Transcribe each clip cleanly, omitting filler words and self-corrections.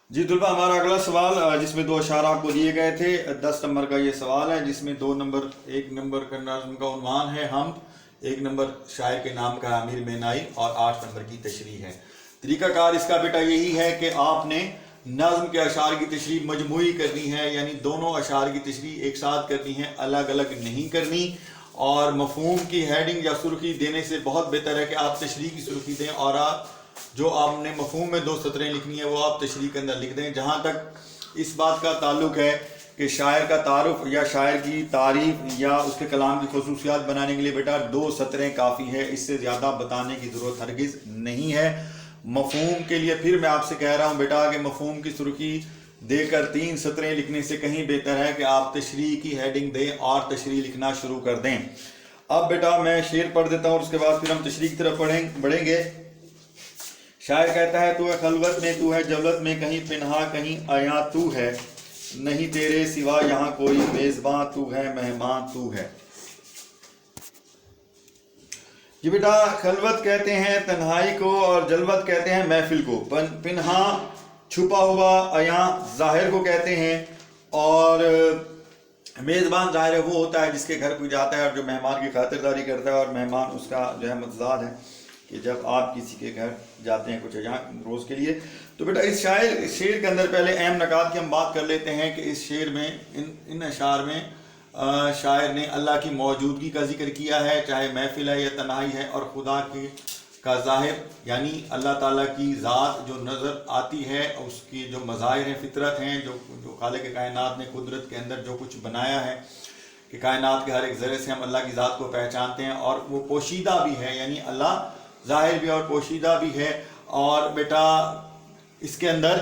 जी दुलबा, हमारा अगला सवाल जिसमें 2 अशार आपको दिए गए थे। 10 नंबर का ये सवाल है जिसमें 1 नंबर का नज़्म का उन्वान है हमद, 1 नंबर शायर के नाम का अमीर मेनाई और 8 नंबर की तशरीह है। तरीकाकार इसका बेटा यही है कि आपने नज़्म के अशार की तशरीह मजमूई करनी है, यानी दोनों अशार की तशरीह एक साथ करनी है, अलग अलग नहीं करनी। और मफहूम की हेडिंग या सुर्खी देने से बहुत बेहतर है कि आप तशरीह की सुर्खी दें और आप जो आपने मफहूम में 2 सतरें लिखनी है वो आप तशरीह के अंदर लिख दें। जहाँ तक इस बात का ताल्लुक है कि शायर का तारुफ या शायर की तारीफ या उसके कलाम की खसूसियात बनाने के लिए बेटा 2 सतरें काफ़ी है, इससे ज़्यादा बताने की ज़रूरत हरगिज़ नहीं है। मफहूम के लिए फिर मैं आपसे कह रहा हूँ बेटा कि मफहूम की सुर्खी देकर 3 सतरें लिखने से कहीं बेहतर है कि आप तशरीह की हेडिंग दें और तशरीह लिखना शुरू कर दें। अब बेटा मैं शेर पढ़ देता हूँ और उसके बाद फिर हम तशरीह की तरफ बढ़ेंगे। शायर कहता है, तू है खलवत में, तू है जवलत में, कहीं पिन्हा कहीं आया तू है, नहीं तेरे सिवा यहाँ कोई मेज़बां, तू है मेहमान तू है। जी बेटा, खलवत कहते हैं तन्हाई को और जलवत कहते हैं महफिल को। पिन्हा छुपा हुआ, अया जाहिर को कहते हैं, और मेज़बान जाहिर वो होता है जिसके घर कोई जाता है और जो मेहमान की खातिरदारी करता है, और मेहमान उसका जो है मतजाद है कि जब आप किसी के घर जाते हैं कुछ यहाँ रोज़ के लिए। तो बेटा इस शेर के अंदर पहले अहम नकात की हम बात कर लेते हैं कि इस शेर में इन अशार में शायर ने अल्लाह की मौजूदगी का जिक्र किया है, चाहे महफिल है या तन्हाई है, और खुदा की का ज़ाहिर यानी अल्लाह ताला की ज़ात जो नज़र आती है, उसकी जो मज़ाहिर हैं, फितरत हैं, जो खालिक कायनात ने कुदरत के अंदर जो कुछ बनाया है कि कायनात के हर एक ज़रे से हम अल्लाह की ज़ात को पहचानते हैं, और वो पोशीदा भी है, यानी अल्लाह ज़ाहिर भी और पोशीदा भी है। और बेटा इसके अंदर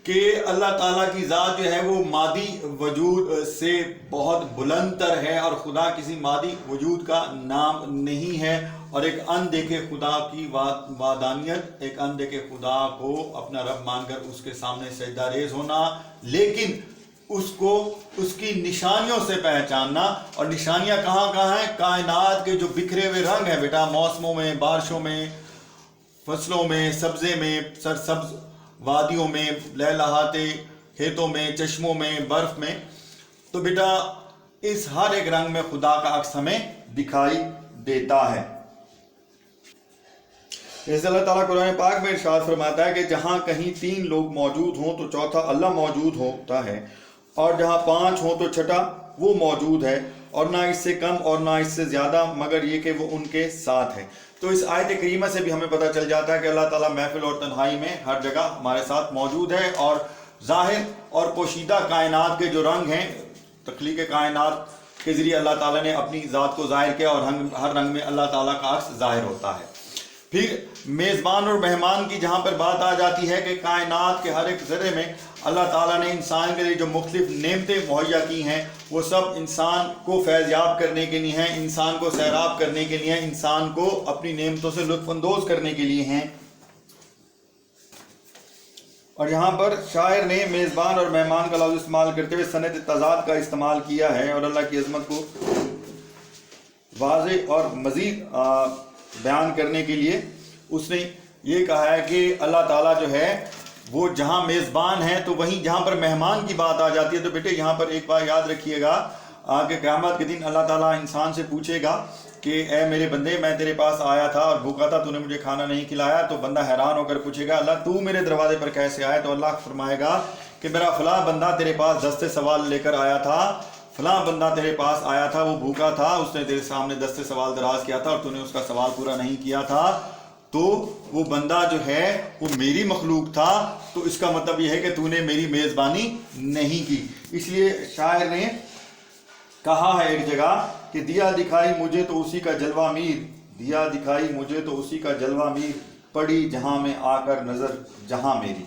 कि अल्लाह ताला की ज़ात जो है वो मादी वजूद से बहुत बुलंदतर है, और खुदा किसी मादी वजूद का नाम नहीं है। और एक अनदेखे खुदा की वादानियत, एक अनदेखे खुदा को अपना रब मानकर उसके सामने सजदा रेज़ होना, लेकिन उसको उसकी निशानियों से पहचानना। और निशानियां कहाँ कहाँ हैं? कायनात के जो बिखरे हुए रंग हैं बेटा, मौसमों में, बारिशों में, फसलों में, सब्जे में, सरसब्ज वादियों में, लहलहाते खेतों में, चश्मों में, बर्फ में। तो बेटा इस हर एक रंग में खुदा का अक्स हमें दिखाई देता है। जैसे अल्लाह ताला कुरान पाक में इरशाद फरमाता है कि जहाँ कहीं 3 लोग मौजूद हों तो चौथा अल्लाह मौजूद होता है, और जहाँ 5 हों तो छठा वो मौजूद है, और ना इससे कम और ना इससे ज़्यादा, मगर ये कि वो उनके साथ है। तो इस आयत करीमा से भी हमें पता चल जाता है कि अल्लाह ताला महफिल और तन्हाई में हर जगह हमारे साथ मौजूद है, और ज़ाहिर और पोशीदा कायनात के जो रंग हैं, तख्लीक कायनात के ज़रिए अल्लाह ताला ने अपनी ज़ात को ज़ाहिर किया, और हर रंग में अल्लाह ताला का अक्स ज़ाहिर होता है। फिर मेज़बान और मेहमान की जहाँ पर बात आ जाती है कि कायनात के हर एक ज़रे में अल्लाह ताला ने इंसान के लिए जो मुख्तलिफ नेमतें मुहैया की हैं, वो सब इंसान को फैज़याब करने के लिए हैं, इंसान को सैराब करने के लिए हैं, इंसान को अपनी नेमतों से लुत्फ़अंदोज़ करने के लिए हैं। और यहाँ पर शायर ने मेज़बान और मेहमान का लफ्ज़ इस्तेमाल करते हुए सनत तज़ाद का इस्तेमाल किया है, और अल्लाह की अज़मत को वाज़ेह और मज़ीद बयान करने के लिए उसने ये कहा है कि अल्लाह ताला जो है वो जहाँ मेज़बान है, तो वहीं जहाँ पर मेहमान की बात आ जाती है। तो बेटे यहाँ पर एक बात याद रखिएगा कि क़यामत के दिन अल्लाह ताला इंसान से पूछेगा कि ए मेरे बंदे, मैं तेरे पास आया था और भूखा था, तूने मुझे खाना नहीं खिलाया। तो बंदा हैरान होकर पूछेगा, अल्लाह तू मेरे दरवाजे पर कैसे आया? तो अल्लाह फरमाएगा कि मेरा फ़लाँ बंदा तेरे पास दस्ते सवाल लेकर आया था, फ़लाँ बंदा तेरे पास आया था, वो भूखा था, उसने तेरे सामने दस्ते सवाल दराज किया था और तूने उसका सवाल पूरा नहीं किया था, तो वो बंदा जो है वो मेरी मखलूक था, तो इसका मतलब ये है कि तूने मेरी मेज़बानी नहीं की। इसलिए शायर ने कहा है एक जगह कि दिया दिखाई मुझे तो उसी का जलवा मीर, दिया दिखाई मुझे तो उसी का जलवा मीर, पड़ी जहां में आकर नजर जहां मेरी।